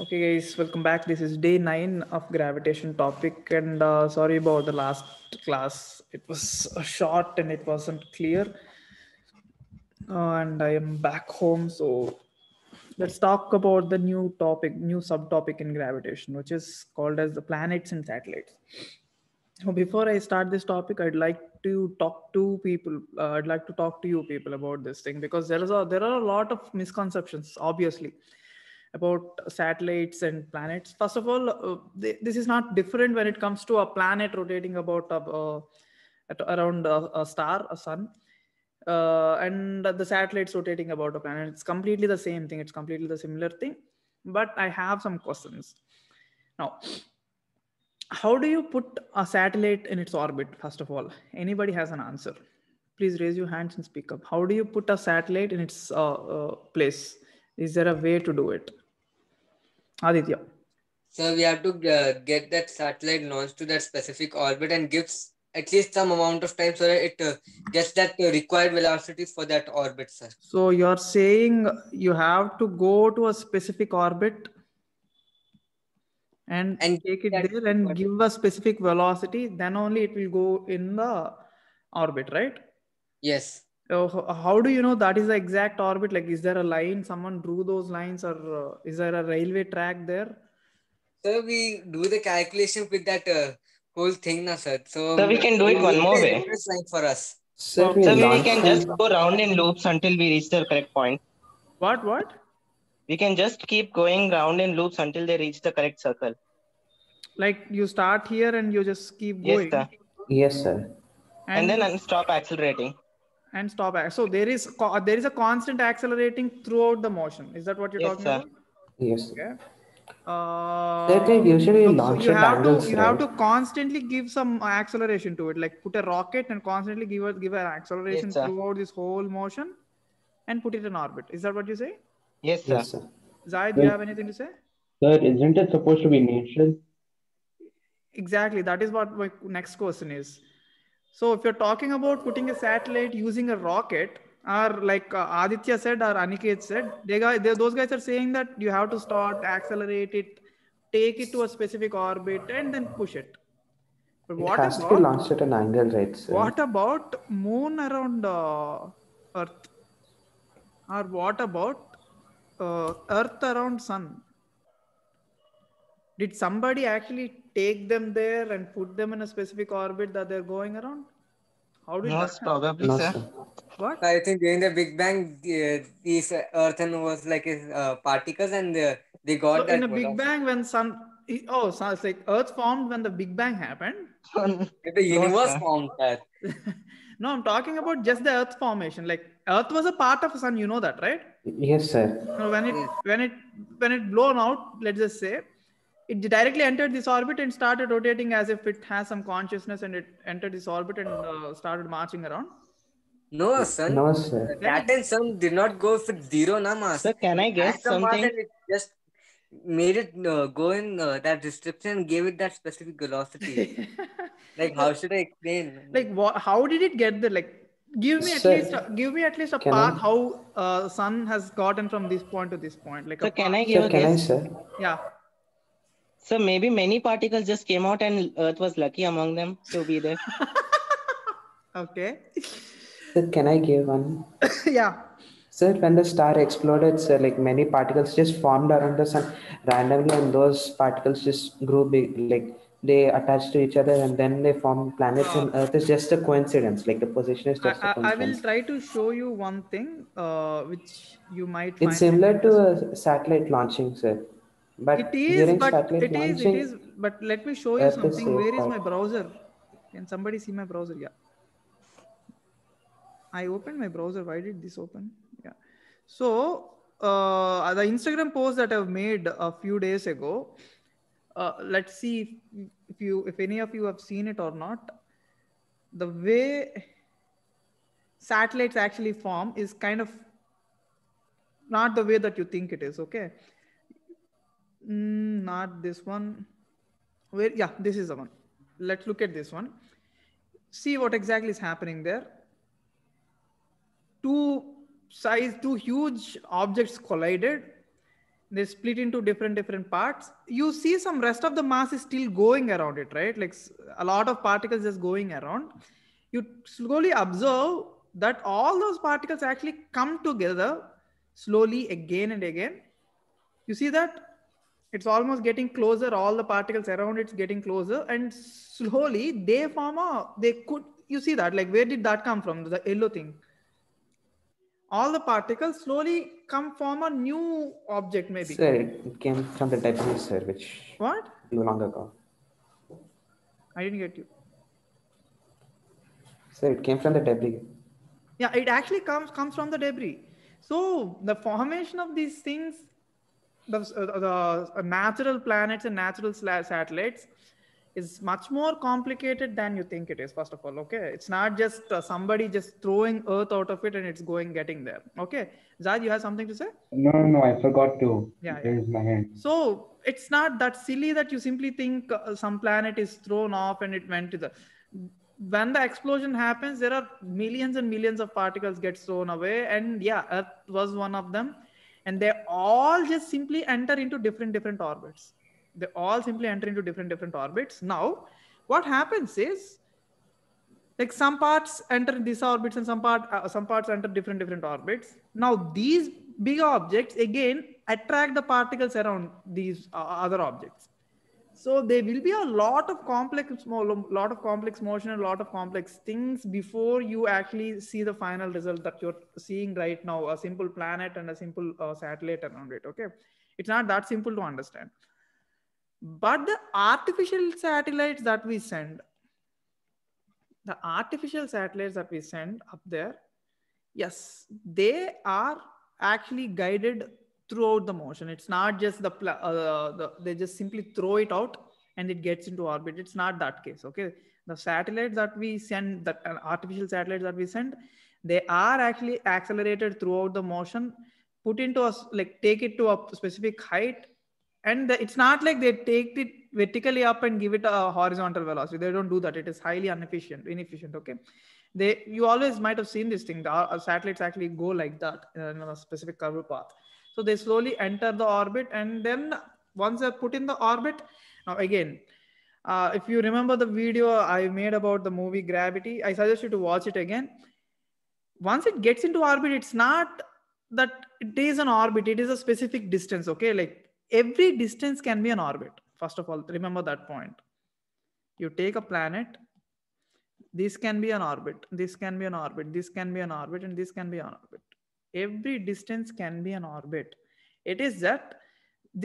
Okay, guys, welcome back. This is day 9 of gravitation topic, and sorry about the last class. It was short and it wasn't clear. And I am back home, so let's talk about the new topic, new subtopic in gravitation, which is called as the planets and satellites. So before I start this topic, I'd like to talk to people. I'd like to talk to you people about this thing because there are a lot of misconceptions, obviously, about satellites and planets. First of all, this is not different when it comes to a planet rotating about around a star, a sun, and the satellites rotating about a planet. It's completely the same thing. It's completely the similar thing. But I have some questions now. How do you put a satellite in its orbit? First of all, anybody has an answer, please raise your hands and speak up. How do you put a satellite in its place? Is there a way to do it? Aditya. So we have to get that satellite launched to that specific orbit and gives at least some amount of time so that it gets that required velocity for that orbit, sir. So you're saying you have to go to a specific orbit and And take it that there and required, give a specific velocity, then only it will go in the orbit, right? yes. So how do you know that is the exact orbit? Like, is there a line? Someone drew those lines, or is there a railway track there? So we do the calculation with that whole thing now, sir. So So we can do we it one make more the way. reference line for us. Sir, we Okay. So we launched can just them. go round in loops until we reach the correct point. What? What? We can just keep going round in loops until they reach the correct circle. Like you start here and you just keep Yes, going sir. Yes, sir. And and then stop accelerating. and stop. So there is a constant accelerating throughout the motion. Is that what you're Yes, talking sir. about? Yes. Okay. Satellite usually So launch at angles, you have right? to constantly give some acceleration to it, like put a rocket and constantly give an Yes, acceleration sir. throughout this whole motion and put it in orbit. Is that what you say? Yes, sir. Yes, sir. Zai, do you But have anything to say? sir, isn't it supposed to be neutral? Exactly. That is what my next question is. So, if you're talking about putting a satellite using a rocket, or like Aditya said or Aniket said, those guys are saying that you have to start, accelerate it, take it to a specific orbit, and then push it. But It has to be launched at an angle, right, sir? what about moon around Earth, or what about Earth around Sun? Did somebody actually take them there and put them in a specific orbit that they're going around? How did that Most happen? probably, No, sir. sir. What? So I think during the Big Bang, these Earth and was like particles, and they So got in a that Big velocity. Bang, when so it's like Earth formed when the Big Bang happened. The No, universe sir. formed that. No, I'm talking about just the Earth formation. Like Earth was a part of the sun, you know that, right? Yes, sir. So Yes. when it blown out, let's just say, it directly entered this orbit and started rotating as if it has some consciousness, and it entered this orbit and started marching around. No, son. No, sir. Then it That and sun did not go with zero na mass. Sir, can It I had guess some mass something? and it just made it go in that restriction and gave it that specific velocity. Like, how should I explain? like what, how did it get there? Like Sir, give me at least a can path I? how sun has gotten from this point to this point, like a Sir, can path. I give Sir, a can I, guess? sir? Yeah. So maybe many particles just came out and Earth was lucky among them to be there. Okay. Sir, can I give one? Yeah. Sir, when the star exploded, sir, like many particles just formed around the sun randomly, and those particles just grew big, like they attached to each other, and then they formed planets. uh, And Earth is just a coincidence. Like the position is just a I will coincidence. try to show you one thing which you might It's find it similar to interesting. a satellite launching, sir. But during satellite It launching, is, but let me show you Earth is something. safe. Where is my But browser? Can somebody see my browser? Yeah. I opened my browser. Why did this open? Yeah. So the Instagram post that I've made a few days ago. Let's see if any of you have seen it or not. The way satellites actually form is kind of not the way that you think it is. Okay. Not this one. Where? Yeah, this is the one. Let's look at this one. See what exactly is happening there. Two huge objects collided, They split into different parts. You see some rest of the mass is still going around it, right? Like a lot of particles just going around. You slowly observe that all those particles actually come together slowly again and again. You see that it's almost getting closer, all the particles around it's getting closer, and slowly they form you see that, like, where did that come from, the yellow thing? All the particles slowly come form a new object, maybe. Sir, it came from the debris, sir, which What? blew long ago. I didn't get you. Sir, it came from the debris. Yeah, it actually comes from the debris. So the formation of these things, the natural planets and natural satellites, is much more complicated than you think it is. First of all, okay, it's not just somebody just throwing Earth out of it and it's getting there. Okay, Zad, you have something to say? No, I forgot to Yeah. raise my hand. So it's not that silly that you simply think some planet is thrown off and it went to the. When the explosion happens, there are millions and millions of particles get thrown away, and yeah, Earth was one of them, and they all just simply enter into different orbits. They all simply enter into different orbits. Now, what happens is, like, some parts enter these orbits and some parts enter different orbits. Now these big objects again attract the particles around these other objects. So there will be a lot of complex motion and a lot of complex things before you actually see the final result that you're seeing right now, a simple planet and a simple satellite around it. Okay, it's not that simple to understand. But the artificial satellites that we send up there, yes, they are actually guided throughout the motion. It's not just they just simply throw it out and it gets into orbit. It's not that case. Okay, the satellites that we send, that artificial satellites that we send, they are actually accelerated throughout the motion, put into take it to a specific height, and it's not like they take it vertically up and give it a horizontal velocity. They don't do that. It is highly inefficient. Okay, you always might have seen this thing. The satellites actually go like that in a specific curved path. So they slowly enter the orbit, and then once they're put in the orbit, now again, if you remember the video I made about the movie Gravity, I suggest you to watch it again. Once it gets into orbit, it's not that it is an orbit, it is a specific distance. Okay, like every distance can be an orbit. First of all, remember that point. You take a planet, this can be an orbit, this can be an orbit, this can be an orbit, and this can be an orbit. Every distance can be an orbit. It is that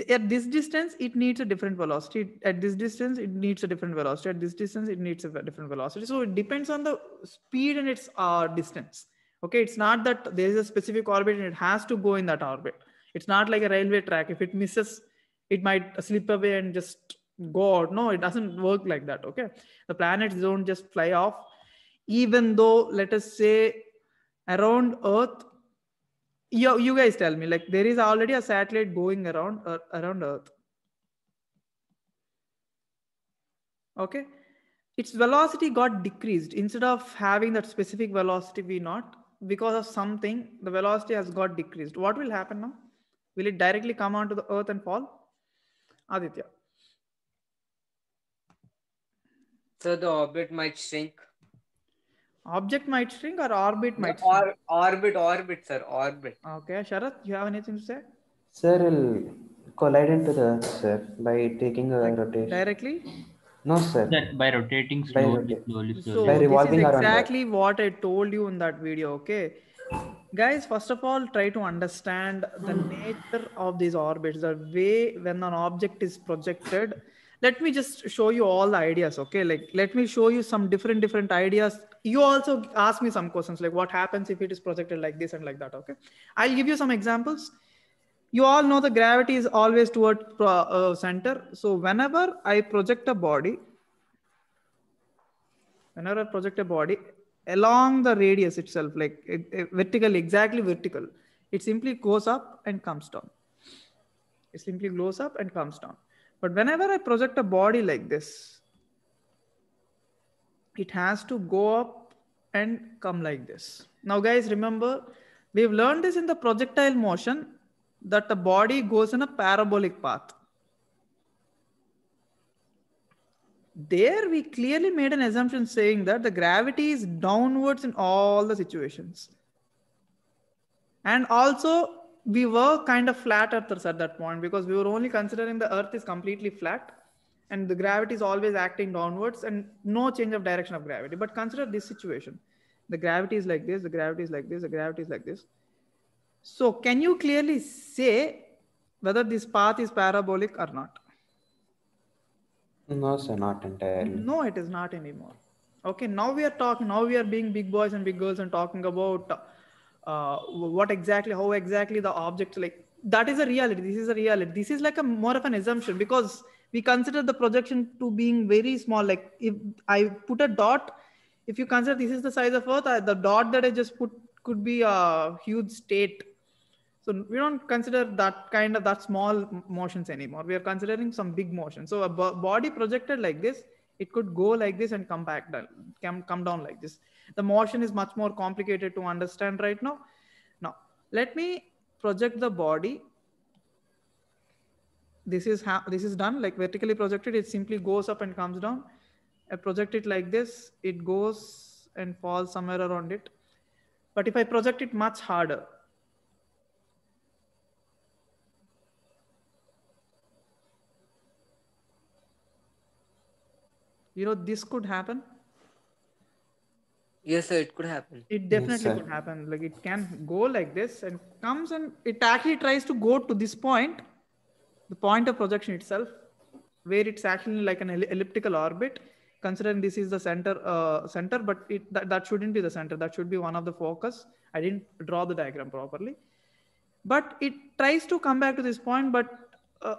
at this distance it needs a different velocity, at this distance it needs a different velocity, at this distance it needs a different velocity. So it depends on the speed and its distance. Okay, it's not that there is a specific orbit and it has to go in that orbit. It's not like a railway track. If it misses, it might slip away and just go out. No, it doesn't work like that. Okay, the planets don't just fly off. Even though, let us say, around Earth, you guys tell me, like, there is already a satellite going around Earth. Okay, its velocity got decreased. Instead of having that specific velocity v0, because of something, the velocity has got decreased. What will happen now? Will it directly come onto the Earth and fall? Aditya. So the orbit might shrink. Object might shrink or orbit might shrink? Orbit, sir, orbit. Okay, Sharath, you have anything to say? Sir, it'll collide into the Earth, sir, by taking a rotation. Directly? No, sir. That by rotating slowly. So By this revolving is around exactly what I told you in that video. Okay, guys, first of all, try to understand the nature of these orbits, the way when an object is projected. Let me just show you all the ideas. Okay, like, let me show you some different ideas. You also ask me some questions like, what happens if it is projected like this and like that? Okay, I'll give you some examples. You all know the gravity is always toward center. So whenever I project a body, along the radius itself, like vertically, exactly vertical, it simply goes up and comes down. It simply goes up and comes down. But whenever I project a body like this, it has to go up and come like this. Now, guys, remember, we've learned this in the projectile motion. that the body goes in a parabolic path. There we clearly made an assumption saying that the gravity is downwards in all the situations. And also we were kind of flat earthers at that point because we were only considering the earth is completely flat and the gravity is always acting downwards and no change of direction of gravity. But consider this situation. The gravity is like this, the gravity is like this, the gravity is like this. So can you clearly say whether this path is parabolic or not? No, sir, not entirely. No, it is not anymore. Okay, now we are talking, now we are being big boys and big girls and talking about what exactly, how exactly the object, like that is a reality. This is a reality. This is like a more of an assumption because we consider the projection to being very small. Like if I put a dot, if you consider this is the size of Earth, the dot that I just put could be a huge state. So we don't consider that kind of that small motions anymore. We are considering some big motion. So a body projected like this, it could go like this and come back down, come down like this. The motion is much more complicated to understand right now. Now, let me project the body. This is how this is done, like vertically projected. It simply goes up and comes down. I project it like this. It goes and falls somewhere around it. But if I project it much harder, you know, this could happen. Yes, sir, it could happen. It definitely Yes, sir. could happen. Like it can go like this and comes and it actually tries to go to this point, the point of projection itself, where it's actually like an elliptical orbit. Considering this is the center, but that shouldn't be the center. That should be one of the focus. I didn't draw the diagram properly, but it tries to come back to this point. But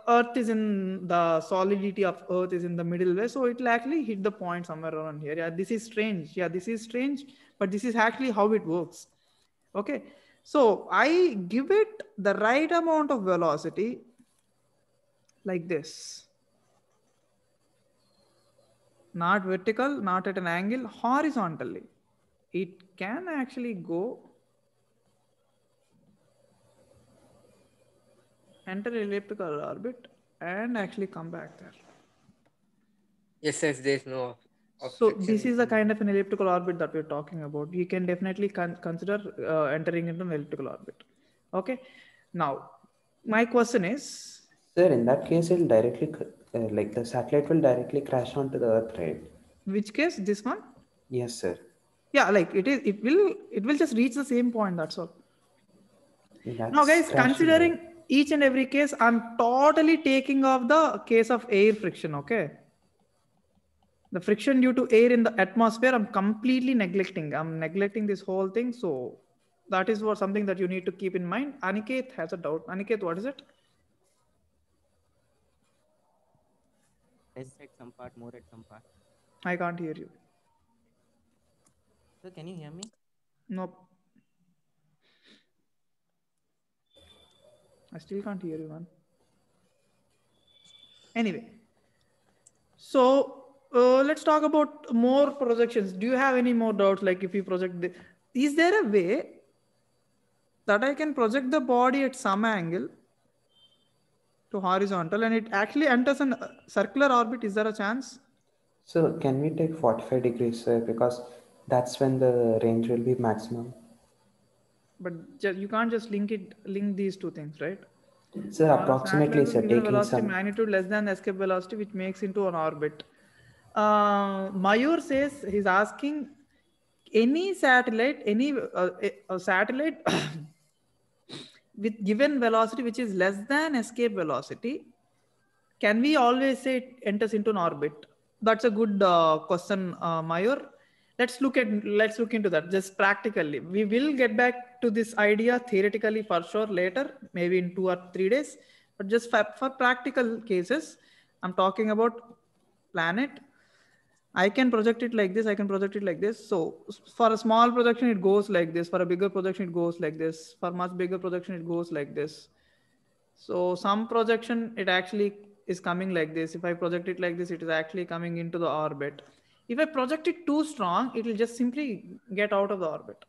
Earth is in the solidity of Earth is in the middle way, so it will actually hit the point somewhere around here. Yeah, this is strange. Yeah, this is strange, but this is actually how it works. Okay, so I give it the right amount of velocity, like this. Not vertical, not at an angle, horizontally. It can actually go, enter elliptical orbit, and actually come back there. Yes, sir, there's no So obstruction. this is the kind of an elliptical orbit that we're talking about. You can definitely consider entering into an elliptical orbit. Okay. Now, my question is, Sir, in that case, it'll directly, like the satellite will directly crash onto the Earth, right? which case this one? Yes, sir. Yeah, like it will just reach the same point. That's all. That's Now, guys, crashing, considering right? each and every case, I'm totally taking off the case of air friction. Okay. The friction due to air in the atmosphere, I'm completely neglecting. I'm neglecting this whole thing. So that is what something that you need to keep in mind. Aniket has a doubt. Aniket, what is it? Less at some part, more at some part. I can't hear you. So can you hear me? Nope. I still can't hear you, man. Anyway, so let's talk about more projections. Do you have any more doubts? Like if you project is there a way that I can project the body at some angle to horizontal and it actually enters a circular orbit? Is there a chance? So can we take 45 degrees, sir? Because that's when the range will be maximum. But you can't just link these two things, right? Sir, approximately, sir, given taking velocity some. magnitude less than escape velocity, which makes into an orbit. Mayur says he's asking any satellite, a satellite with given velocity which is less than escape velocity, can we always say it enters into an orbit? That's a good question, Mayur. Let's look into that just practically. We will get back to this idea theoretically for sure later, maybe in 2 or 3 days. But just for practical cases, I'm talking about planet. I can project it like this. I can project it like this. So for a small projection, it goes like this. For a bigger projection, it goes like this. For much bigger projection, it goes like this. So some projection, it actually is coming like this. If I project it like this, it is actually coming into the orbit. If I project it too strong, it will just simply get out of the orbit.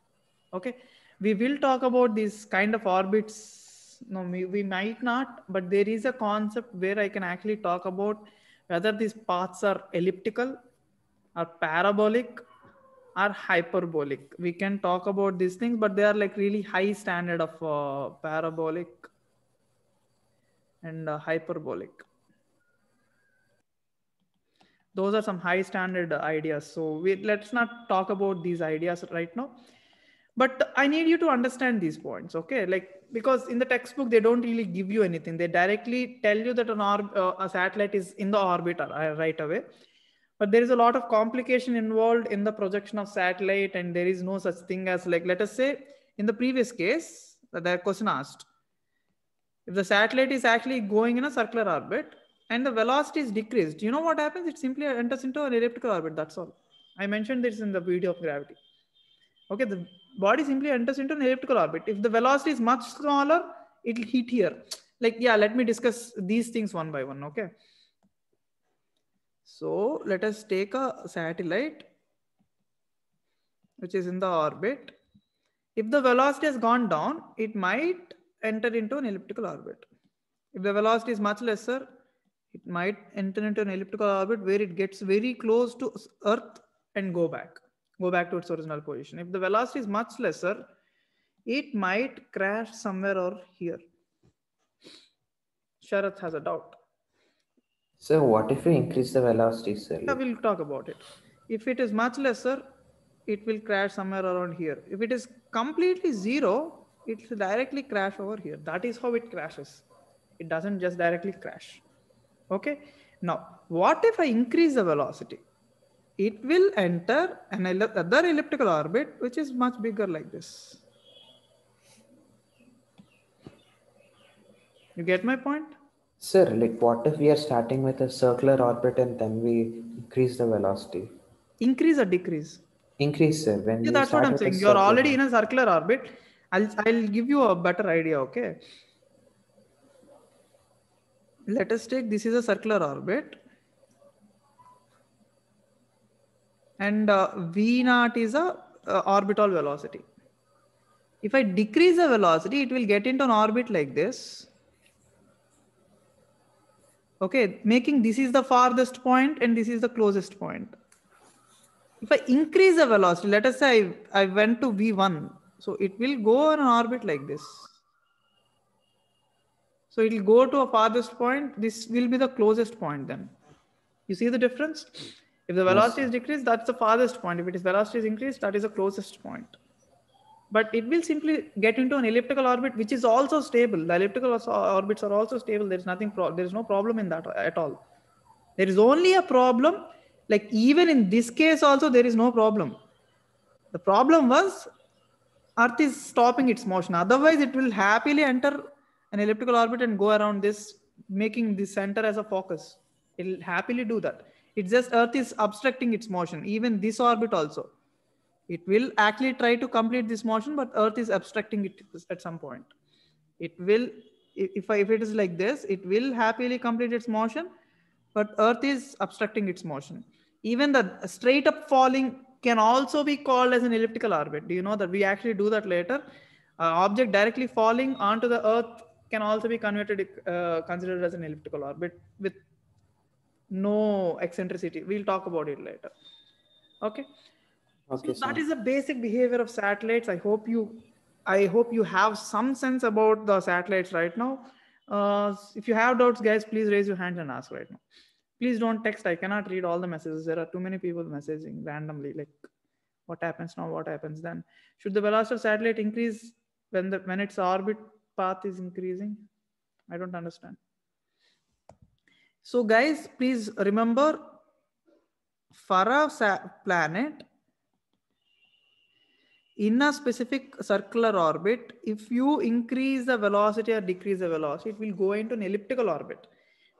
Okay. We will talk about these kind of orbits No, we might not, but there is a concept where I can actually talk about whether these paths are elliptical or parabolic or hyperbolic. We can talk about these things, but they are like really high standard of parabolic and hyperbolic. Those are some high standard ideas. So let's not talk about these ideas right now. But I need you to understand these points, okay? Like, because in the textbook, they don't really give you anything. They directly tell you that a satellite is in the orbit right away. But there is a lot of complication involved in the projection of satellite, and there is no such thing as, like, let us say, in the previous case, the question asked, if the satellite is actually going in a circular orbit and the velocity is decreased, you know what happens? It simply enters into an elliptical orbit, that's all. I mentioned this in the video of gravity. Okay, the body simply enters into an elliptical orbit. If the velocity is much smaller, it will hit here. Like, yeah, let me discuss these things one by one, okay? So let us take a satellite which is in the orbit. If the velocity has gone down, it might enter into an elliptical orbit. If the velocity is much lesser, it might enter into an elliptical orbit where it gets very close to Earth and go back to its original position. If the velocity is much lesser, it might crash somewhere or here. Sharath has a doubt. So what if we increase the velocity, sir? Yeah, we'll talk about it. If it is much lesser, it will crash somewhere around here. If it is completely zero, it will directly crash over here. That is how it crashes. It doesn't just directly crash. Okay. Now, what if I increase the velocity? It will enter another elliptical orbit, which is much bigger like this. You get my point? Sir, like what if we are starting with a circular orbit and then we increase the velocity? Increase or decrease? Increase, sir. When Yeah, we that's what start I'm with a saying. You're circular already in a circular orbit. I'll give you a better idea, okay? Let us take, this is a circular orbit. And V naught is a orbital velocity. If I decrease the velocity, it will get into an orbit like this. Okay, making this is the farthest point and this is the closest point. If I increase the velocity, let us say I went to V1, so it will go on an orbit like this. So it will go to a farthest point. This will be the closest point then. You see the difference? If the velocity is decreased, that's the farthest point. If it is velocity is increased, that is the closest point. But it will simply get into an elliptical orbit, which is also stable. The elliptical orbits are also stable. There is nothing. There is no problem in that at all. There is only a problem. Like even in this case, also there is no problem. The problem was Earth is stopping its motion. Otherwise, it will happily enter an elliptical orbit and go around this, making the center as a focus. It will happily do that. It's just Earth is obstructing its motion. Even this orbit also. It will actually try to complete this motion, but Earth is obstructing it at some point. It will, if it is like this, it will happily complete its motion, but Earth is obstructing its motion. Even the straight up falling can also be called as an elliptical orbit. Do you know that we actually do that later? Object directly falling onto the Earth can also be considered as an elliptical orbit with no eccentricity. We'll talk about it later. Okay. Okay, so that is the basic behavior of satellites. I hope you have some sense about the satellites right now. If you have doubts, guys, please raise your hand and ask right now. Please don't text. I cannot read all the messages. There are too many people messaging randomly. Like, what happens now? What happens then? Should the velocity of satellite increase when its orbit path is increasing? I don't understand. So, guys, please remember, for a planet in a specific circular orbit, if you increase the velocity or decrease the velocity, it will go into an elliptical orbit.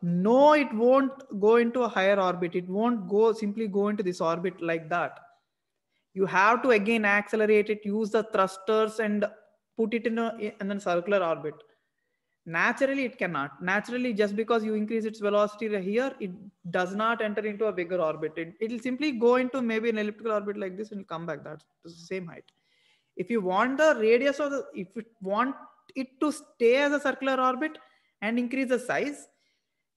No, it won't go into a higher orbit. It won't simply go into this orbit like that. You have to again accelerate it, use the thrusters and put it in a circular orbit. Naturally, it cannot. Naturally, just because you increase its velocity here, it does not enter into a bigger orbit. It will simply go into maybe an elliptical orbit like this and come back. That's the same height. If you want the radius of if you want it to stay as a circular orbit and increase the size,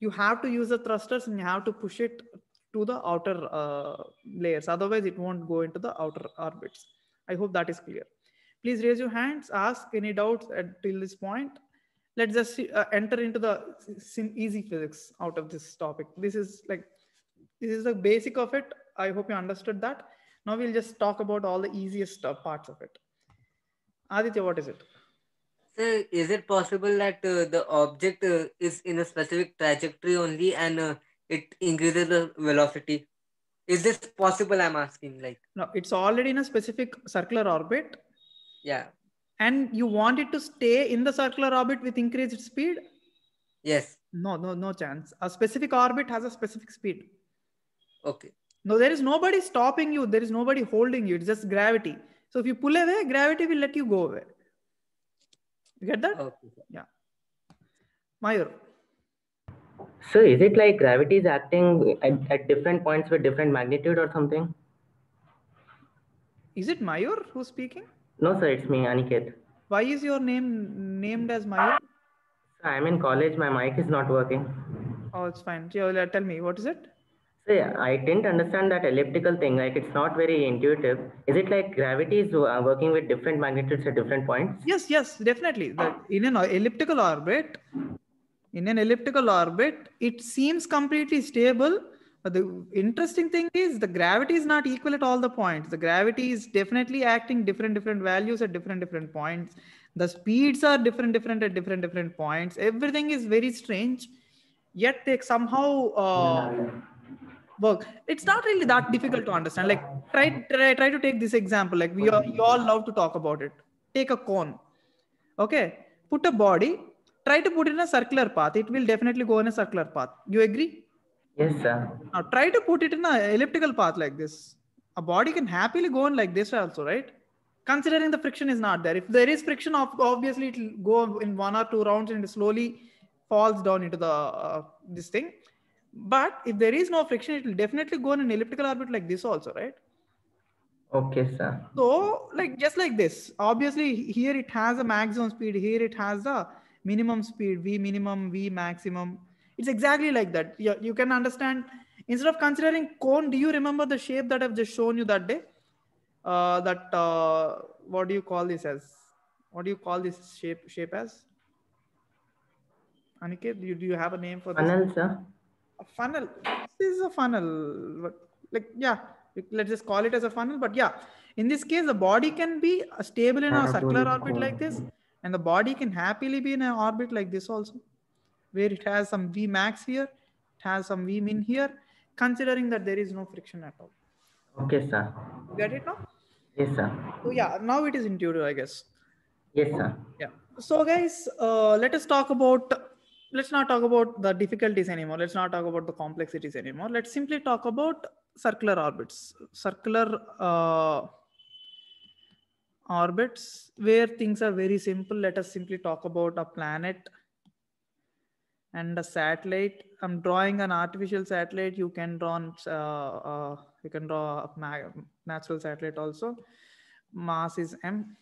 you have to use the thrusters and you have to push it to the outer layers. Otherwise, it won't go into the outer orbits. I hope that is clear. Please raise your hands, ask any doubts till this point. Let's just enter into the easy physics out of this topic. This is the basic of it. I hope you understood that. Now we'll just talk about all the easiest parts of it. Aditya, what is it? So, is it possible that the object is in a specific trajectory only and it increases the velocity? Is this possible? I'm asking. No, it's already in a specific circular orbit. Yeah. And you want it to stay in the circular orbit with increased speed? Yes. No chance. A specific orbit has a specific speed. Okay. No, there is nobody stopping you. There is nobody holding you. It's just gravity. So if you pull away, gravity will let you go away. You get that? Okay. Yeah. Mayur. So is it like gravity is acting at different points with different magnitude or something? Is it Mayur who's speaking? No, sir, it's me, Aniket. Why is your name named as Mayur? I'm in college. My mic is not working. Oh, it's fine. Tell me, what is it? So yeah, I didn't understand that elliptical thing. Like, it's not very intuitive. Is it like gravity is working with different magnitudes at different points? Yes, definitely. In an elliptical orbit, it seems completely stable. But the interesting thing is the gravity is not equal at all the points. The gravity is definitely acting different values at different points. The speeds are different at different points. Everything is very strange. Yet they somehow work. It's not really that difficult to understand. Like try to take this example. Like you all love to talk about it. Take a cone. Okay, put a body. Try to put it in a circular path. It will definitely go in a circular path. You agree? Yes, sir. Now try to put it in an elliptical path like this. A body can happily go in like this also, right? Considering the friction is not there. If there is friction, obviously it will go in 1 or 2 rounds and it slowly falls down into the this thing. But if there is no friction, it will definitely go in an elliptical orbit like this also, right? Okay, sir. So just like this, obviously here it has a maximum speed. Here it has a minimum speed, V minimum, V maximum. It's exactly like that. You can understand. Instead of considering cone, do you remember the shape that I've just shown you that day? What do you call this as? What do you call this shape as? Aniket, do you have a name for this? Funnel, sir. A funnel. This is a funnel. Let's just call it as a funnel. But yeah, in this case, the body can be stable in a circular orbit like this, and the body can happily be in an orbit like this also, where it has some V max here, it has some V min here, considering that there is no friction at all. Okay, sir. Get it now? Yes, sir. So yeah, now it is intuitive, I guess. Yes, sir. Yeah. So guys, let's not talk about the difficulties anymore. Let's not talk about the complexities anymore. Let's simply talk about circular orbits. Circular orbits where things are very simple. Let us simply talk about a planet and a satellite. I'm drawing an artificial satellite. You can draw a natural satellite also. Mass is m.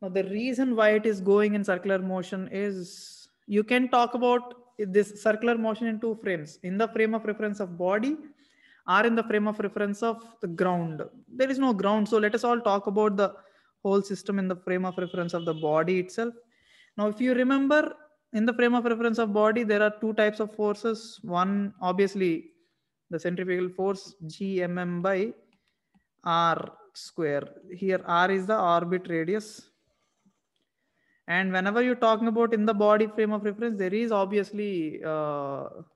Now the reason why it is going in circular motion is you can talk about this circular motion in 2 frames: in the frame of reference of body or in the frame of reference of the ground. There is no ground, so let us all talk about the whole system in the frame of reference of the body itself. Now if you remember, in the frame of reference of body, there are 2 types of forces. One, obviously, the centrifugal force, Gmm by r square. Here r is the orbit radius. And whenever you're talking about in the body frame of reference, there is obviously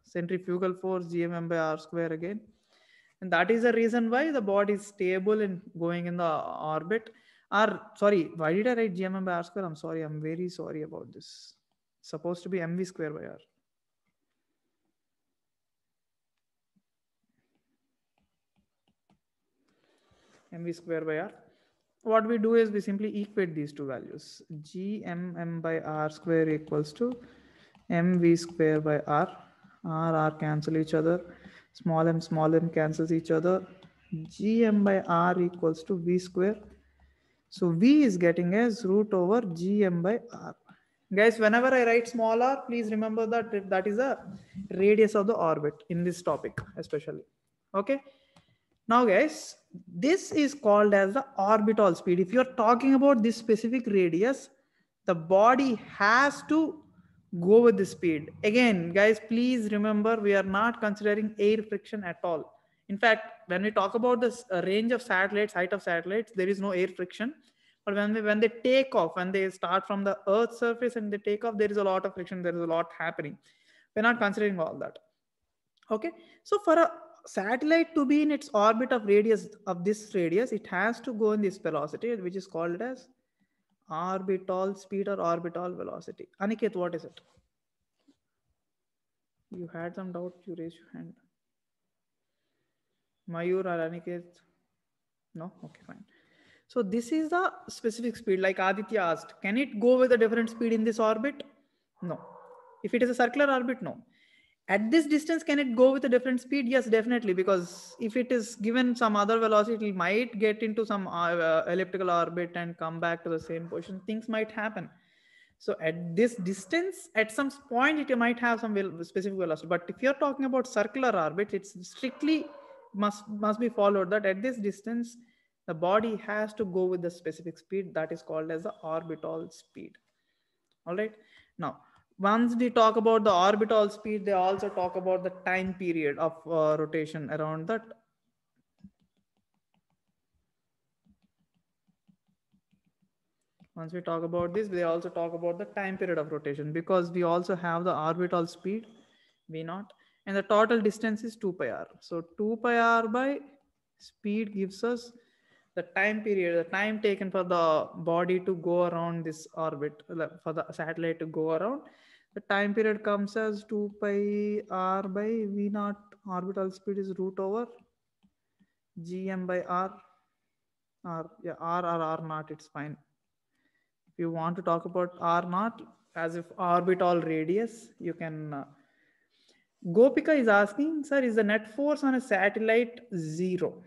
centrifugal force Gmm by r square again. And that is the reason why the body is stable and going in the orbit. Sorry, why did I write Gmm by r square? I'm sorry. I'm very sorry about this. It's supposed to be mv square by r. mv square by r. What we do is we simply equate these 2 values. Gmm by r square equals to mv square by r. R cancel each other. Small m cancels each other. Gm by r equals to v square. So v is getting as root over Gm by r. Guys, whenever I write small r, please remember that that is the radius of the orbit in this topic, especially. Okay. Now, guys, this is called as the orbital speed. If you're talking about this specific radius, the body has to go with the speed. Again, guys, please remember we are not considering air friction at all. In fact, when we talk about this range of satellites, height of satellites, there is no air friction. But when they take off, when they start from the Earth's surface and they take off, there is a lot of friction. There is a lot happening. We're not considering all that. Okay, so for a satellite to be in its orbit of radius of this radius, it has to go in this velocity, which is called as orbital speed or orbital velocity. Aniket, what is it? You had some doubt, you raised your hand. Mayur or Aniket? No? Okay, fine. So this is the specific speed, like Aditya asked, can it go with a different speed in this orbit? No. If it is a circular orbit, no. At this distance, can it go with a different speed? Yes, definitely, because if it is given some other velocity, it might get into some elliptical orbit and come back to the same position. Things might happen. So at this distance, at some point, it might have some specific velocity. But if you're talking about circular orbits, it's strictly must be followed that at this distance, the body has to go with the specific speed that is called as the orbital speed. All right. Now, once we talk about the orbital speed, they also talk about the time period of rotation around that. Once we talk about this, they also talk about the time period of rotation, because we also have the orbital speed v0 and the total distance is 2 pi r. So 2 pi r by speed gives us the time period, the time taken for the body to go around this orbit, for the satellite to go around. The time period comes as 2 pi r by v0. Orbital speed is root over gm by r. Yeah, r or r naught, it's fine. If you want to talk about r naught as if orbital radius, you can. Gopika is asking, sir, is the net force on a satellite 0?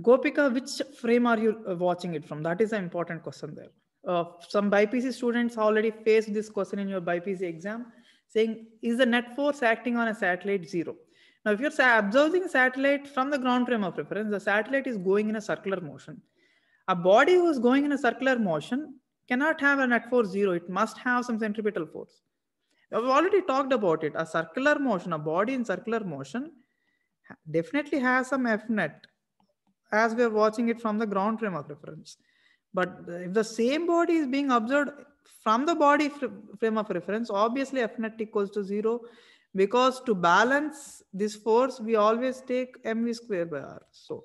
Gopika, which frame are you watching it from? That is an important question there. Some BiPC students already faced this question in your BiPC exam, saying, is the net force acting on a satellite 0? Now, if you're observing a satellite from the ground frame of reference, the satellite is going in a circular motion. A body who is going in a circular motion cannot have a net force 0. It must have some centripetal force. I've already talked about it. A circular motion, a body in circular motion definitely has some F net, as we are watching it from the ground frame of reference. But if the same body is being observed from the body frame of reference, obviously F net equals to 0, because to balance this force, we always take mv square by r. So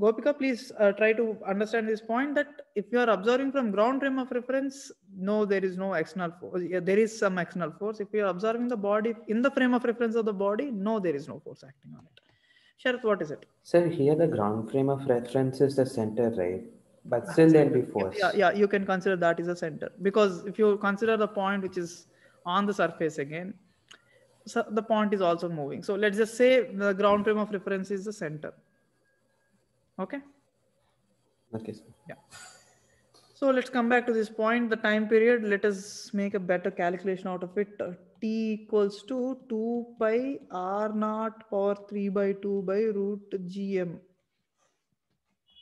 Gopika, please try to understand this point, that if you are observing from ground frame of reference, no, there is no external force. Yeah, there is some external force. If you are observing the body in the frame of reference of the body, no, there is no force acting on it. Sharath, what is it? Sir, here the ground frame of reference is the center, right? But still there'll be force. Yeah, you can consider that is a center, because if you consider the point which is on the surface again, so the point is also moving. So let's just say the ground frame of reference is the center. Okay. Okay, sir. Yeah. So let's come back to this point, the time period. Let us make a better calculation out of it. T equals to 2 pi r naught power 3 by 2 by root gm.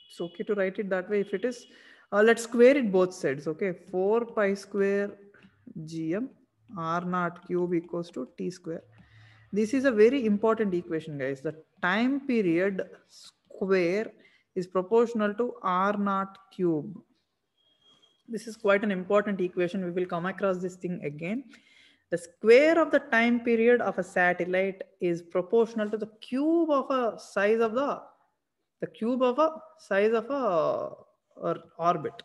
It's okay to write it that way if it is. Let's square it both sides. Okay, 4 pi square gm r naught cube equals to t square. This is a very important equation, guys. The time period square is proportional to r naught cube. This is quite an important equation. We will come across this thing again. The square of the time period of a satellite is proportional to the cube of a size of the cube of a size of a orbit.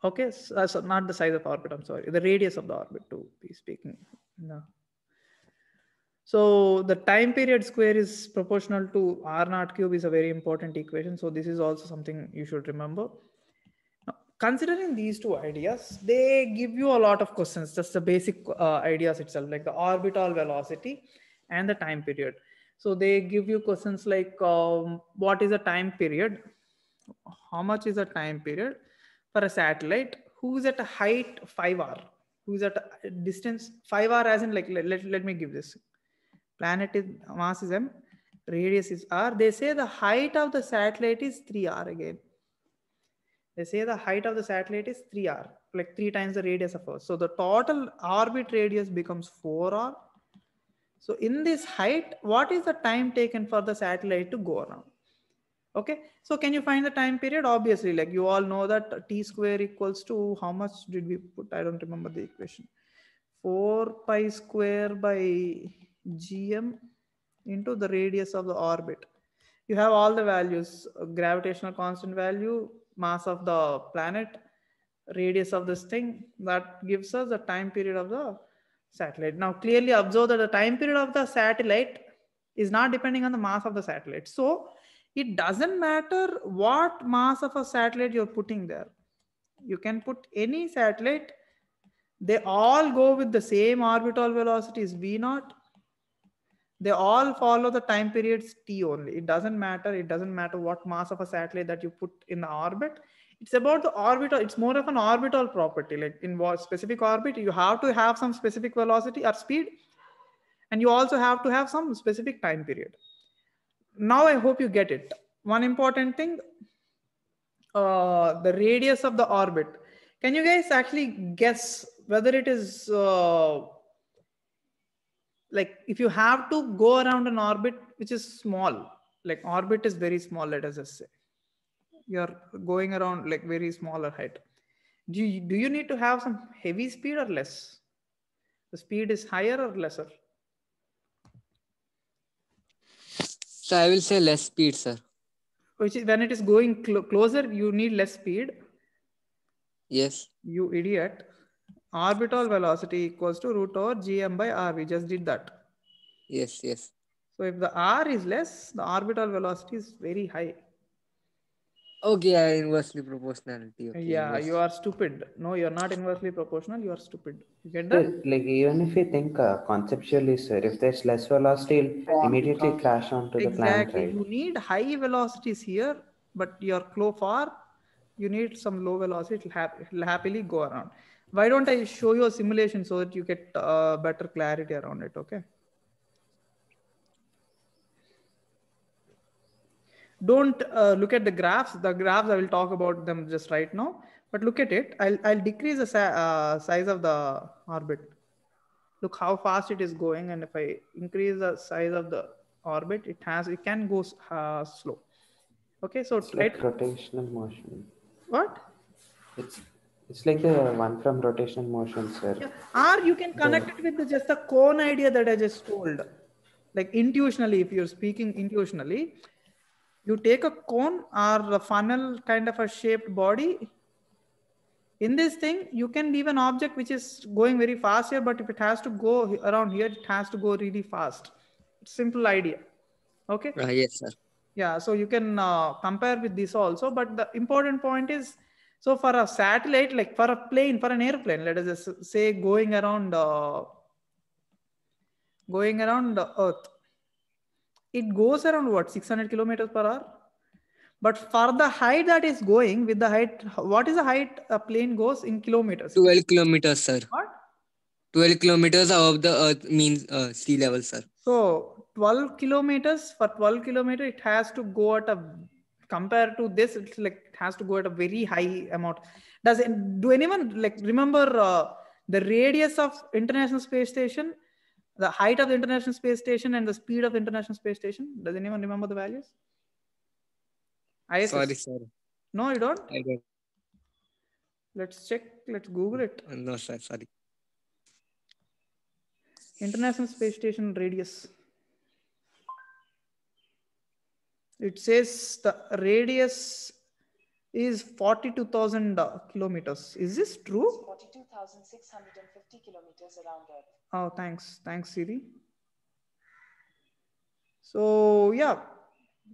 Okay, so not the size of orbit, I'm sorry, the radius of the orbit, to be speaking. No. So the time period square is proportional to r naught cube is a very important equation. So this is also something you should remember. Now, considering these two ideas, they give you a lot of questions, just the basic ideas itself, like the orbital velocity and the time period. So they give you questions like what is the time period? How much is the time period for a satellite who's at a height 5r, who's at a distance 5r, as in like let me give this. Planet is mass is m, radius is r. They say the height of the satellite is 3r again. They say the height of the satellite is 3r, like 3 times the radius of Earth. So the total orbit radius becomes 4r. So in this height, what is the time taken for the satellite to go around? Okay, so can you find the time period? Obviously, like you all know that t square equals to, how much did we put? I don't remember the equation. 4 pi square by gm into the radius of the orbit. You have all the values: gravitational constant value, mass of the planet, radius of this thing. That gives us the time period of the satellite. Now clearly observe that the time period of the satellite is not depending on the mass of the satellite. So it doesn't matter what mass of a satellite you're putting there. You can put any satellite. They all go with the same orbital velocities v naught. They all follow the time periods t only. It doesn't matter. It doesn't matter what mass of a satellite that you put in the orbit. It's about the orbital. It's more of an orbital property. Like in what specific orbit, you have to have some specific velocity or speed, and you also have to have some specific time period. Now I hope you get it. One important thing, the radius of the orbit. Can you guys actually guess whether it is like if you have to go around an orbit which is small, like orbit is very small, let us just say you're going around like very smaller height. Do you need to have some heavy speed or less? The speed is higher or lesser? So I will say less speed, sir. Which is when it is going closer, you need less speed. Yes. You idiot. Orbital velocity equals to root over gm by r. We just did that. Yes, yes. So if the r is less, the orbital velocity is very high. Okay, inversely proportionality. Okay, Yeah, inverse. you are stupid. No, you're not inversely proportional. You are stupid. You get Sir, that? like even if we think conceptually, sir, if there's less velocity, it'll immediately crash onto the planet, Exactly. right? You need high velocities here, but you're far. You need some low velocity. It'll happily go around. Why don't I show you a simulation so that you get better clarity around it? Okay. Don't look at the graphs. The graphs, I will talk about them just right now. But look at it. I'll decrease the size of the orbit. Look how fast it is going, and if I increase the size of the orbit, it can go slow. Okay, so It's like rotational motion. what? It's like the one from rotational motion, sir. Yeah. Or you can connect it with just the cone idea that I just told. Like intuitionally, if you're speaking intuitionally, you take a cone or a funnel kind of a shaped body. In this thing, you can leave an object which is going very fast here, but if it has to go around here, it has to go really fast. Simple idea. Okay. Yes, sir. Yeah, so you can compare with this also, but the important point is, so for a satellite, like for a plane, for an airplane, let us just say going around the Earth, it goes around what, 600 kilometers per hour. But for the height that is going with the height, what is the height a plane goes in kilometers? 12 kilometers, sir. What? 12 kilometers above the earth means sea level, sir. So 12 kilometers, for 12 kilometers, it has to go at a, compared to this, it's like it has to go at a very high amount. Do anyone like remember the radius of International Space Station, the height of the International Space Station, and the speed of the International Space Station? Does anyone remember the values? ISS. Sorry, sir. No, you don't? I don't. Let's check. Let's Google it. No, sir. Sorry. International Space Station radius. It says the radius is 42,000 kilometers. Is this true? 42,650 kilometers around Earth. Oh, thanks. Thanks, Siri. So, yeah,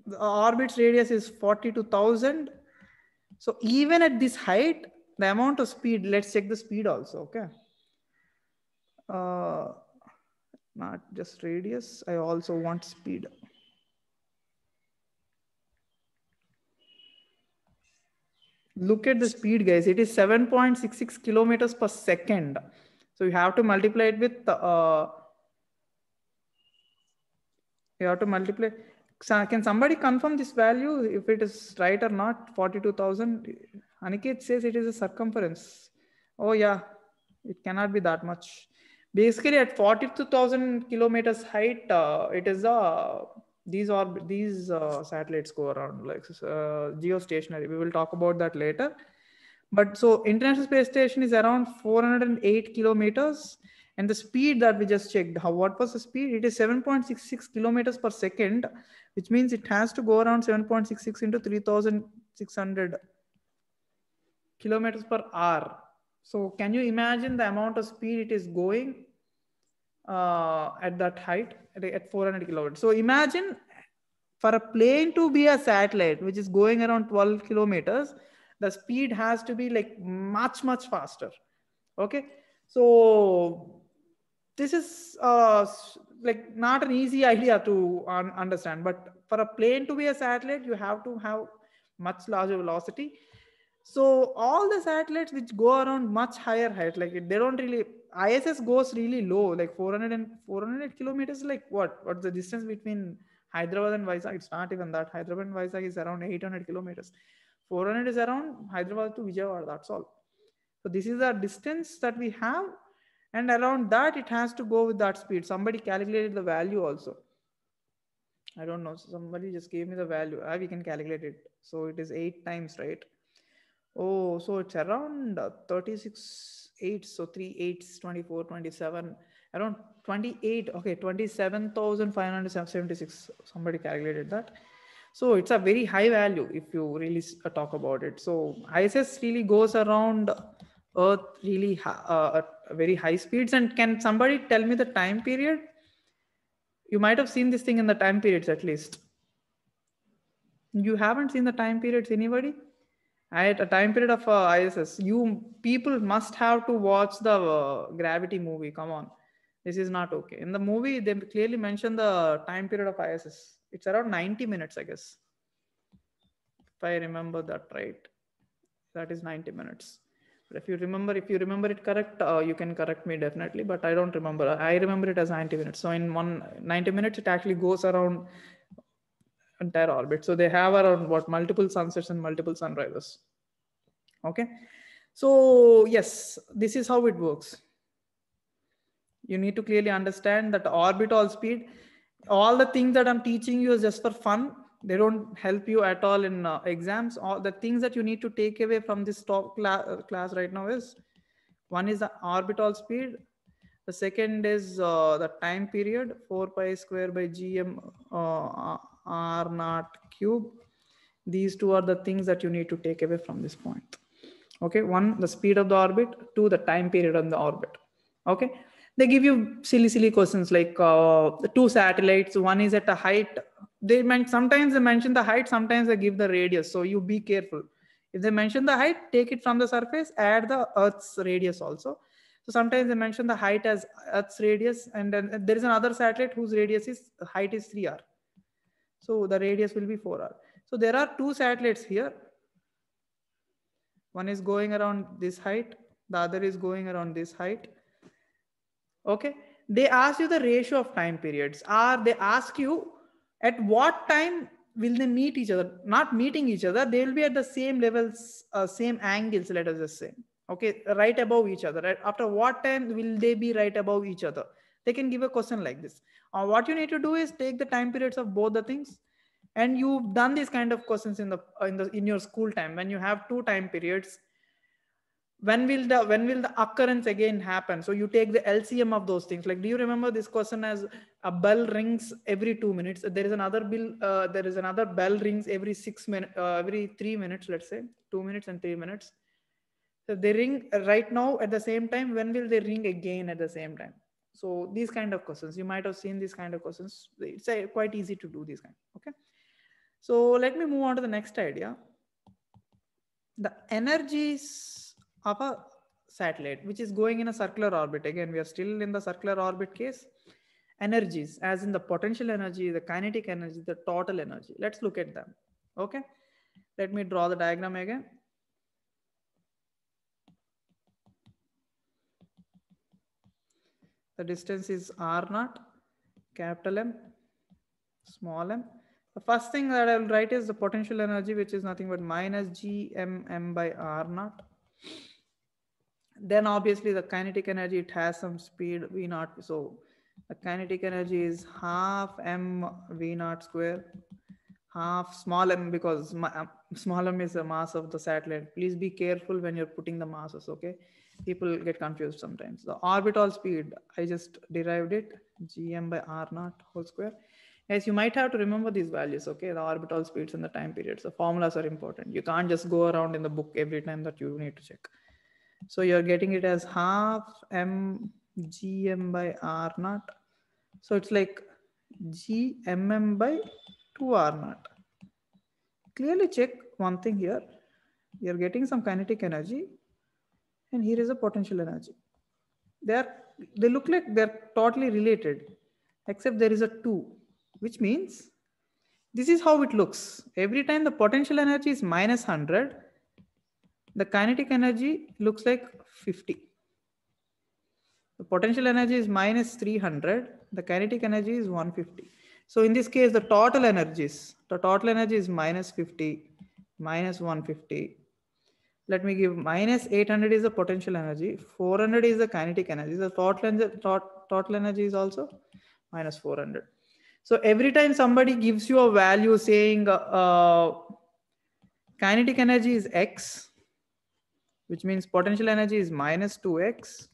the orbit's radius is 42,000. So, even at this height, the amount of speed, let's check the speed also, okay? Not just radius, I also want speed. Look at the speed, guys. It is 7.66 kilometers per second. So you have to multiply it with you have to multiply. Can somebody confirm this value if it is right or not? 42,000. Aniket says it is a circumference. Oh yeah, it cannot be that much. Basically, at 42,000 kilometers height, it is these satellites go around like geostationary. We will talk about that later. But so International Space Station is around 408 kilometers, and the speed that we just checked, what was the speed? It is 7.66 kilometers per second, which means it has to go around 7.66 into 3,600 kilometers per hour. So can you imagine the amount of speed it is going at that height at 400 kilometers? So imagine for a plane to be a satellite, which is going around 12 kilometers, the speed has to be like much faster. Okay, so this is like not an easy idea to understand, but for a plane to be a satellite, you have to have much larger velocity. So all the satellites which go around much higher height, like they don't really, ISS goes really low, like 400 kilometers. Like what's the distance between Hyderabad and Vizag? It's not even that. Hyderabad and Vizag is around 800 kilometers. 400 is around Hyderabad to Vijayawada. That's all. So this is the distance that we have, and around that it has to go with that speed. Somebody calculated the value also. I don't know. Somebody just gave me the value. We can calculate it. So it is 8 times, right? Oh, so it's around 36 8. So 3 8s, 24, 27, around 28. Okay, 27,576. Somebody calculated that. So it's a very high value if you really talk about it. So ISS really goes around Earth really at very high speeds. And can somebody tell me the time period? You might have seen this thing in the time periods at least. You haven't seen the time periods, anybody? At a time period of ISS, you people must have to watch the Gravity movie. Come on, this is not okay. In the movie, they clearly mention the time period of ISS. It's around 90 minutes, I guess. If I remember that right, that is 90 minutes. But if you remember it correct, you can correct me definitely. But I don't remember. I remember it as 90 minutes. So in 90 minutes, it actually goes around entire orbit. So they have around multiple sunsets and multiple sunrises. Okay, so yes, this is how it works. You need to clearly understand that orbital speed, all the things that I'm teaching you is just for fun. They don't help you at all in exams. All the things that you need to take away from this class right now is, one is the orbital speed. The second is the time period, 4 pi square by gm r naught cube. These two are the things that you need to take away from this point. Okay, one, the speed of the orbit. Two, the time period on the orbit. Okay, they give you silly questions like the two satellites. One is at a height. Sometimes they mention the height, sometimes they give the radius. So you be careful. If they mention the height, take it from the surface, add the Earth's radius also. So sometimes they mention the height as Earth's radius, and then there is another satellite whose height is 3r. So the radius will be 4r. So there are two satellites here. One is going around this height, the other is going around this height. Okay, they ask you the ratio of time periods, or they ask you at what time will they meet each other. Not meeting each other, they will be at the same levels, same angles, let us just say. Okay, right above each other. Right? After what time will they be right above each other? They can give a question like this. What you need to do is take the time periods of both the things. And you've done these kind of questions in your school time, when you have two time periods. When will the occurrence again happen? So you take the LCM of those things. Like, do you remember this question as a bell rings every 2 minutes? There is another bell rings every 6 minutes, every 3 minutes, let's say 2 minutes and 3 minutes. So they ring right now at the same time. When will they ring again at the same time? So these kind of questions, you might have seen these kind of questions. It's quite easy to do these kind. Okay. So let me move on to the next idea. The energies of a satellite which is going in a circular orbit. Again, we are still in the circular orbit case. Energies, as in the potential energy, the kinetic energy, the total energy. Let's look at them. Okay. Let me draw the diagram again. The distance is r naught, capital M, small m. The first thing that I will write is the potential energy, which is nothing but minus gmm by r naught. Then obviously the kinetic energy, it has some speed v naught. So the kinetic energy is half m v naught square, half small m, because small m is the mass of the satellite. Please be careful when you're putting the masses, okay? People get confused sometimes. The orbital speed, I just derived it, gm by r naught whole square. Yes, you might have to remember these values, okay? The orbital speeds and the time periods. The formulas are important. You can't just go around in the book every time that you need to check. So you're getting it as half m gm by r naught. So it's like gmm by 2 r naught. Clearly check one thing here. You're getting some kinetic energy, and here is a potential energy. They look like they're totally related, except there is a 2, which means this is how it looks. Every time the potential energy is minus 100, the kinetic energy looks like 50. The potential energy is minus 300, the kinetic energy is 150. So in this case, the total energy is minus 50, minus 150. Let me give minus 800 is the potential energy, 400 is the kinetic energy. The total energy is also minus 400. So every time somebody gives you a value saying kinetic energy is x, which means potential energy is minus 2x,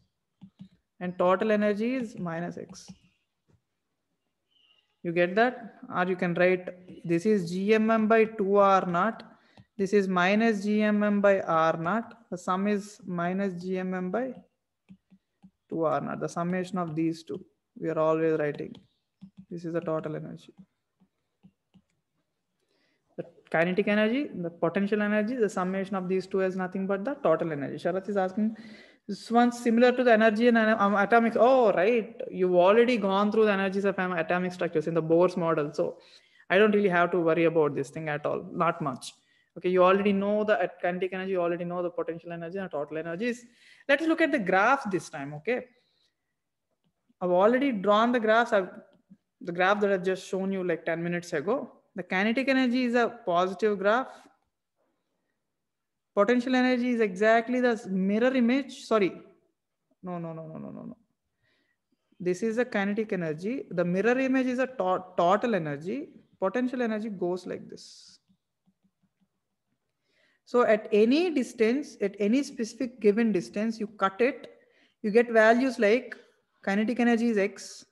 and total energy is minus x. You get that? Or you can write, this is gmm by 2 r naught. This is minus gmm by r naught. The sum is minus gmm by 2 r naught. The summation of these two. We are always writing. This is the total energy. The kinetic energy, the potential energy, the summation of these two is nothing but the total energy. Sharath is asking, this one's similar to the energy and atomic. Oh, right. You've already gone through the energies of atomic structures in the Bohr's model. So I don't really have to worry about this thing at all. Not much. Okay, you already know the kinetic energy, you already know the potential energy and total energies. Let us look at the graph this time, okay? I've already drawn the graphs. The graph that I've just shown you like 10 minutes ago. The kinetic energy is a positive graph. Potential energy is exactly the mirror image. Sorry. No. This is a kinetic energy. The mirror image is a total energy. Potential energy goes like this. So at any distance, at any specific given distance, you cut it, you get values like kinetic energy is x,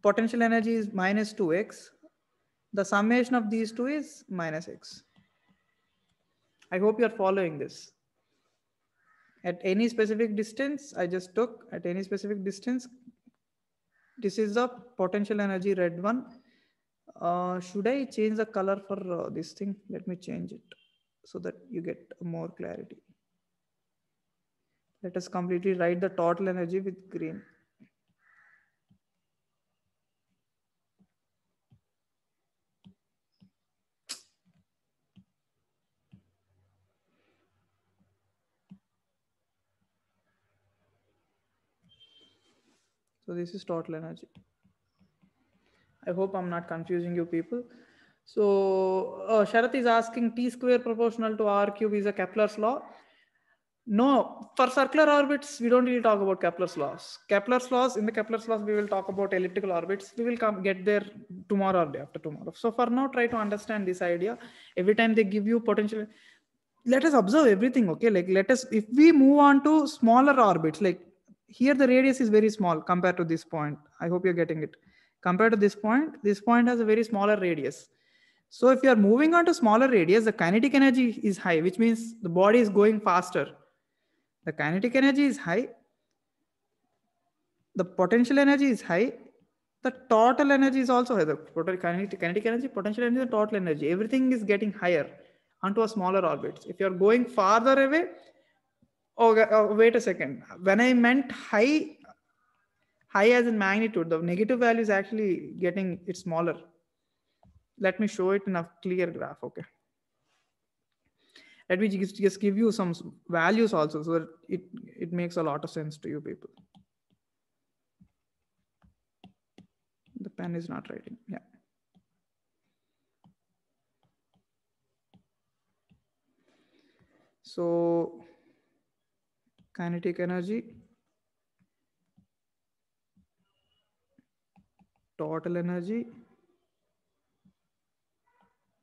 potential energy is minus 2x. The summation of these two is minus x. I hope you're following this. At any specific distance, I just took at any specific distance. This is the potential energy, red one. Should I change the color for this thing? Let me change it so that you get more clarity. Let us completely write the total energy with green. So this is total energy. I hope I'm not confusing you people. So Sharath is asking T square proportional to R cube is a Kepler's law. No, for circular orbits, we don't really talk about Kepler's laws. Kepler's laws, in the Kepler's laws, we will talk about elliptical orbits. We will get there tomorrow or day after tomorrow. So for now, try to understand this idea. Every time they give you potential, let us observe everything, okay? Like if we move on to smaller orbits, like here the radius is very small compared to this point. I hope you're getting it. Compared to this point has a very smaller radius. So if you are moving on to smaller radius, the kinetic energy is high, which means the body is going faster. The kinetic energy is high. The potential energy is high. The total energy is also high. The kinetic energy, potential energy, the total energy. Everything is getting higher onto a smaller orbits. If you're going farther away, wait a second. When I meant high as in magnitude, the negative value is actually getting it smaller. Let me show it in a clear graph, okay? Let me just give you some values also so that it makes a lot of sense to you people. pen is not writing. Yeah. So kinetic energy, total energy,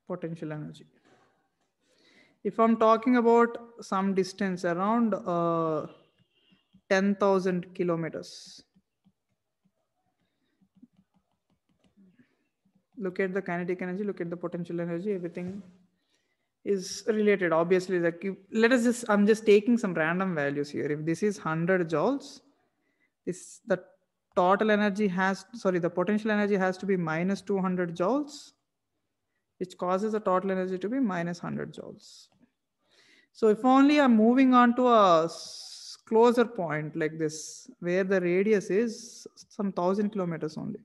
potential energy. If I'm talking about some distance around 10,000 kilometers, look at the kinetic energy, look at the potential energy, everything is related. Obviously, like I'm just taking some random values here. If this is 100 joules, the total energy the potential energy has to be minus 200 joules, which causes the total energy to be minus 100 joules. So if only I'm moving on to a closer point like this, where the radius is some 1,000 kilometers only,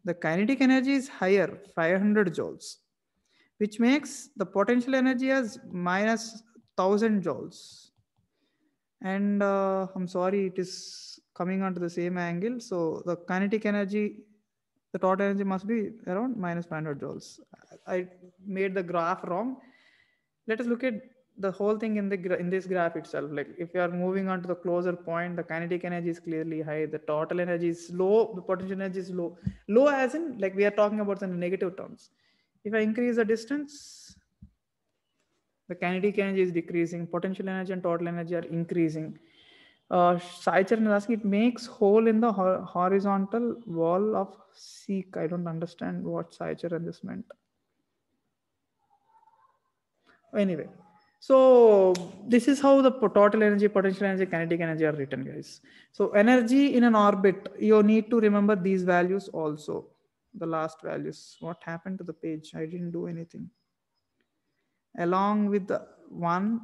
the kinetic energy is higher, 500 joules, which makes the potential energy as minus 1,000 joules. And I'm sorry, it is coming onto the same angle. So the kinetic energy, the total energy must be around minus 500 joules. I made the graph wrong. Let us look at the whole thing in this graph itself. Like if you are moving on to the closer point, the kinetic energy is clearly high, the total energy is low, the potential energy is low. Low as in, like we are talking about in negative terms. If I increase the distance, the kinetic energy is decreasing, potential energy and total energy are increasing. Saicharan is asking, it makes hole in the horizontal wall of Seek. I don't understand what Saicharan this meant. Anyway, so this is how the total energy, potential energy, kinetic energy are written, guys. So energy in an orbit, you need to remember these values also. The last values. What happened to the page? I didn't do anything. Along with the 1,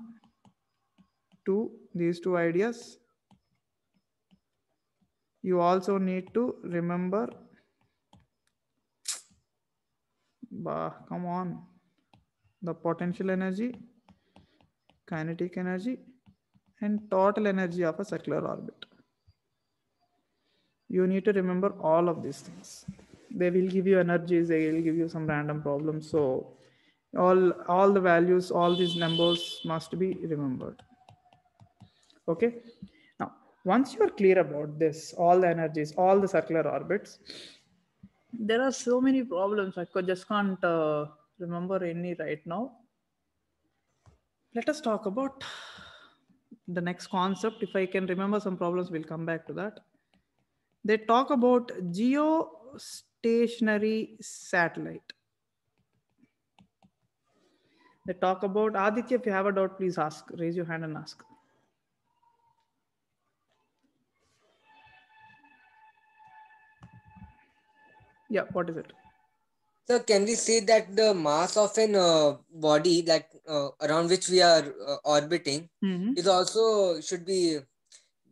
2, these two ideas, you also need to remember, come on, the potential energy, kinetic energy, and total energy of a circular orbit. You need to remember all of these things. They will give you energies, they will give you some random problems. So all the values, all these numbers must be remembered. Okay. Now, once you are clear about this, all the energies, all the circular orbits, there are so many problems. I just can't remember any right now. Let us talk about the next concept. If I can remember some problems, we'll come back to that. They talk about geostationary satellite. They talk about, Aditya, if you have a doubt, please ask. Raise your hand and ask. Yeah, what is it? So can we say that the mass of an body that around which we are orbiting is also should be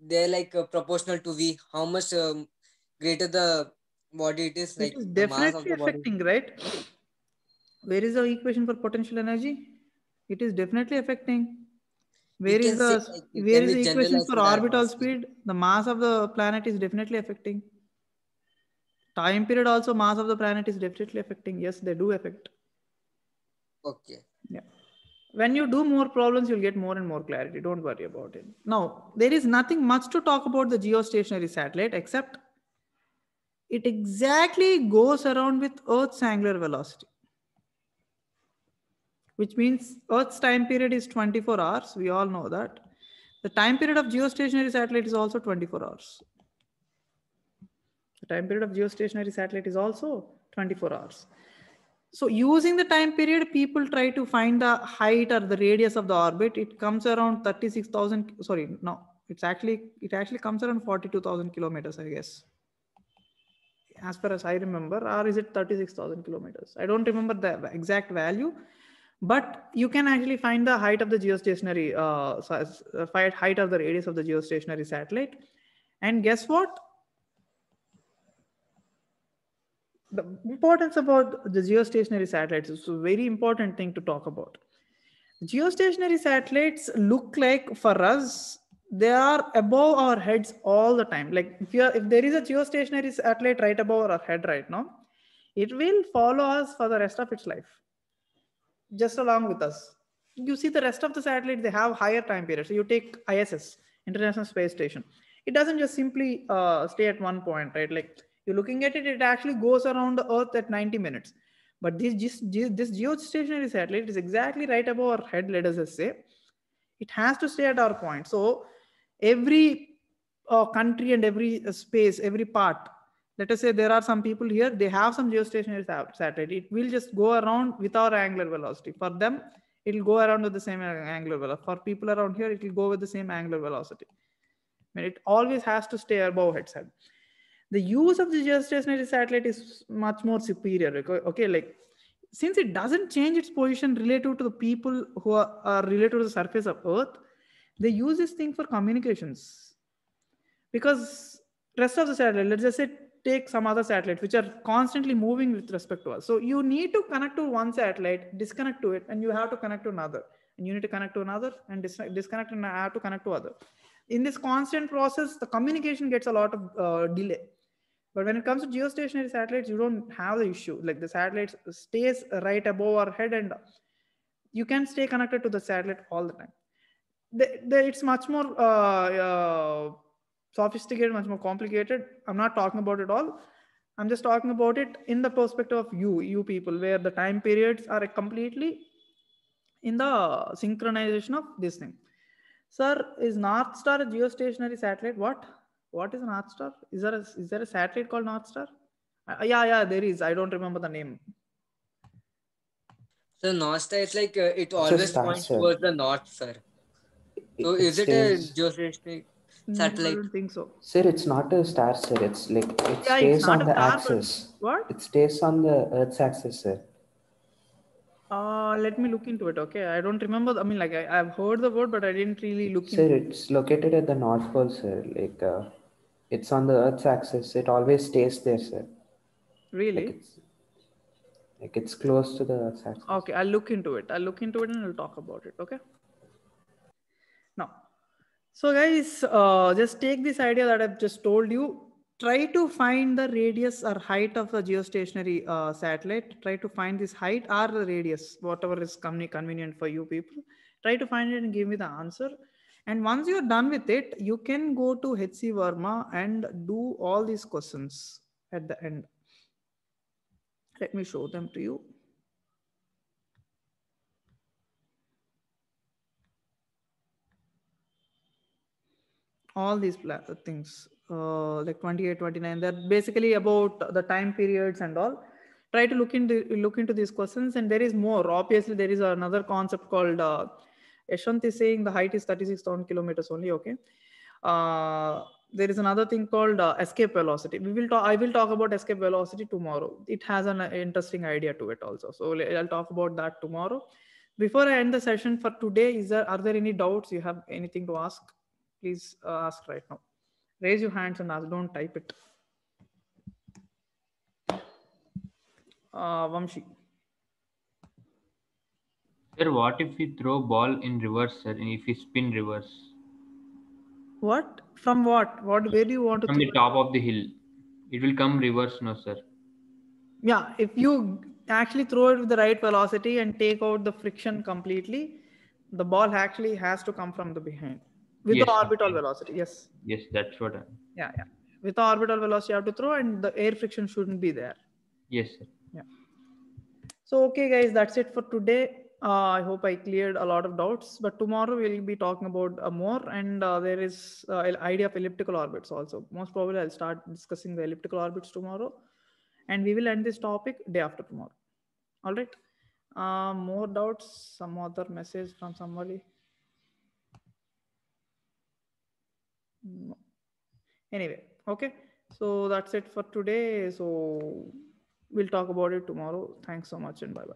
there, like proportional to V? How much greater the body it is, like it is the mass of definitely the body? affecting, right? Where is the equation for potential energy? It is definitely affecting. We Where is can say, like, the can we equation generalize for for that? orbital speed? The mass of the planet is definitely affecting. Time period also, mass of the planet is definitely affecting. Yes, they do affect. Okay. Yeah. When you do more problems, you'll get more and more clarity. Don't worry about it. Now, there is nothing much to talk about the geostationary satellite, except it exactly goes around with Earth's angular velocity, which means Earth's time period is 24 hours. We all know that. The time period of geostationary satellite is also 24 hours. The time period of geostationary satellite is also 24 hours. So using the time period, people try to find the height or the radius of the orbit. It comes around 36,000. Sorry, no, it actually comes around 42,000 kilometers, I guess, as far as I remember. Or is it 36,000 kilometers? I don't remember the exact value, but you can actually find the height of the geostationary, height of the radius of the geostationary satellite. And guess what? The importance about the geostationary satellites is a very important thing to talk about. Geostationary satellites look like, for us, they are above our heads all the time. Like if there is a geostationary satellite right above our head right now, it will follow us for the rest of its life, just along with us. You see the rest of the satellites, they have higher time periods. So you take ISS, International Space Station. It doesn't just simply stay at one point, right? Like you're looking at it, it actually goes around the Earth at 90 minutes. But this geostationary satellite is exactly right above our head, let us just say. It has to stay at our point. So every country and every space, every part, let us say there are some people here, they have some geostationary satellite. It will just go around with our angular velocity. For them, it will go around with the same angular velocity. For people around here, it will go with the same angular velocity. I mean, it always has to stay above its head. The use of the geostationary satellite is much more superior. Okay, like since it doesn't change its position relative to the people who are related to the surface of Earth, they use this thing for communications. Because rest of the satellite, let's just say take some other satellites which are constantly moving with respect to us. So you need to connect to one satellite, disconnect to it, and you have to connect to another. And you need to connect to another and disconnect and have to connect to other. In this constant process, the communication gets a lot of delay. But when it comes to geostationary satellites, you don't have the issue. Like the satellite stays right above our head and you can stay connected to the satellite all the time. It's much more sophisticated, much more complicated. I'm not talking about it all. I'm just talking about it in the perspective of you people, where the time periods are completely in the synchronization of this thing. Sir, is North Star a geostationary satellite? What is North Star? Is there a satellite called North Star? Yeah, there is. I don't remember the name. So North Star is like it always points towards the north, sir. So is it a geostationary satellite? I don't think so. Sir, it's not a star, sir. It's like it Yeah, stays it's not on a the star, axis. What? It stays on the Earth's axis, sir. Let me look into it. Okay, I don't remember. I mean, like I've heard the word, but I didn't really look Sir, into it. It's located at the North Pole, sir. Like it's on the Earth's axis. It always stays there, sir. Really? Like it's close to the Earth's axis. Okay, I'll look into it. And I'll talk about it. Okay. Now, so guys, just take this idea that I've just told you. Try to find the radius or height of a geostationary satellite. Try to find this height or the radius, whatever is convenient for you people. Try to find it and give me the answer. And once you're done with it, you can go to HC Verma and do all these questions at the end. Let me show them to you. All these things like 28, 29, they're basically about the time periods and all. Try to look into these questions, and there is more. Obviously, there is another concept called Yashwant is saying the height is 36,000 kilometers only. Okay. There is another thing called escape velocity. I will talk about escape velocity tomorrow. It has an interesting idea to it also. So I'll talk about that tomorrow. Before I end the session for today, are there any doubts? You have anything to ask? Please ask right now. Raise your hands and ask. Don't type it. Vamshi. Sir, what if we throw ball in reverse, sir, and if we spin reverse? What? From what? Where do you want to From the top of the hill. It will come reverse, no, sir. Yeah, if you actually throw it with the right velocity and take out the friction completely, the ball actually has to come from the behind with the orbital velocity. Yes. Yes, that's what Yeah. With the orbital velocity you have to throw, and the air friction shouldn't be there. Yes, sir. Yeah. So, okay, guys, that's it for today. I hope I cleared a lot of doubts, but tomorrow we'll be talking about more, and there is an idea of elliptical orbits also. Most probably I'll start discussing the elliptical orbits tomorrow, and we will end this topic day after tomorrow. All right. More doubts? Some other message from somebody? No. Anyway, okay. So that's it for today. So we'll talk about it tomorrow. Thanks so much and bye-bye.